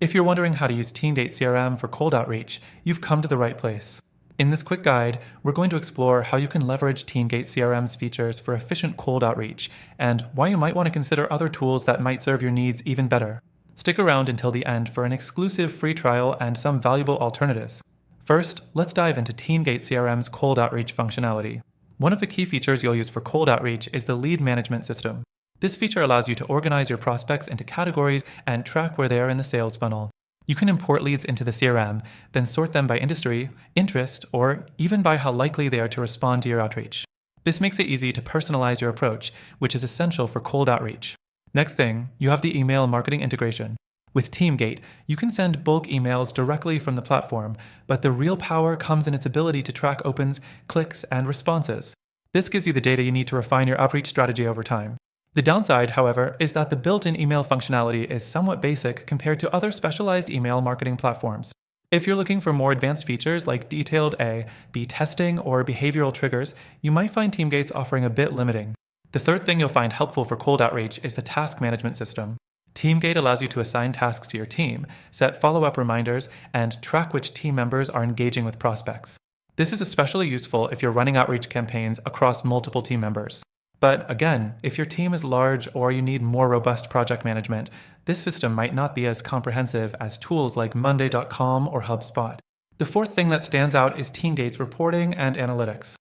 If you're wondering how to use TeamGate CRM for cold outreach, you've come to the right place. In this quick guide, we're going to explore how you can leverage TeamGate CRM's features for efficient cold outreach, and why you might want to consider other tools that might serve your needs even better. Stick around until the end for an exclusive free trial and some valuable alternatives. First, let's dive into TeamGate CRM's cold outreach functionality. One of the key features you'll use for cold outreach is the lead management system. This feature allows you to organize your prospects into categories and track where they are in the sales funnel. You can import leads into the CRM, then sort them by industry, interest, or even by how likely they are to respond to your outreach. This makes it easy to personalize your approach, which is essential for cold outreach. Next thing, you have the email marketing integration. With TeamGate, you can send bulk emails directly from the platform, but the real power comes in its ability to track opens, clicks, and responses. This gives you the data you need to refine your outreach strategy over time. The downside, however, is that the built-in email functionality is somewhat basic compared to other specialized email marketing platforms. If you're looking for more advanced features like detailed A/B testing or behavioral triggers, you might find TeamGate's offering a bit limiting. The third thing you'll find helpful for cold outreach is the task management system. TeamGate allows you to assign tasks to your team, set follow-up reminders, and track which team members are engaging with prospects. This is especially useful if you're running outreach campaigns across multiple team members. But again, if your team is large or you need more robust project management, this system might not be as comprehensive as tools like Monday.com or HubSpot. The fourth thing that stands out is TeamGate's reporting and analytics.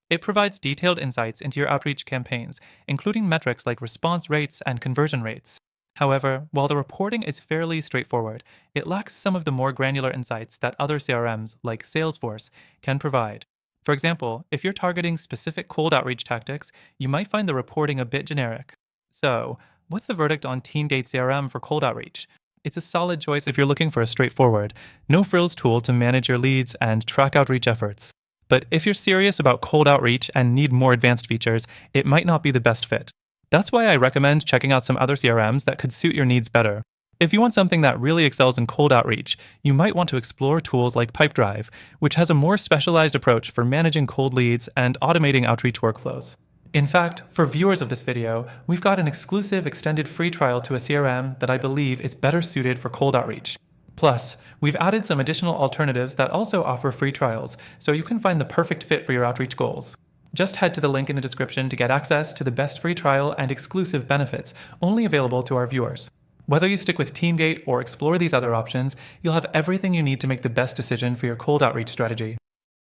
It provides detailed insights into your outreach campaigns, including metrics like response rates and conversion rates. However, while the reporting is fairly straightforward, it lacks some of the more granular insights that other CRMs, like Salesforce, can provide. For example, if you're targeting specific cold outreach tactics, you might find the reporting a bit generic. So, what's the verdict on TeamGate CRM for cold outreach? It's a solid choice if you're looking for a straightforward, no-frills tool to manage your leads and track outreach efforts. But if you're serious about cold outreach and need more advanced features, it might not be the best fit. That's why I recommend checking out some other CRMs that could suit your needs better. If you want something that really excels in cold outreach, you might want to explore tools like Pipedrive, which has a more specialized approach for managing cold leads and automating outreach workflows. In fact, for viewers of this video, we've got an exclusive extended free trial to a CRM that I believe is better suited for cold outreach. Plus, we've added some additional alternatives that also offer free trials, so you can find the perfect fit for your outreach goals. Just head to the link in the description to get access to the best free trial and exclusive benefits, only available to our viewers. Whether you stick with TeamGate or explore these other options, you'll have everything you need to make the best decision for your cold outreach strategy.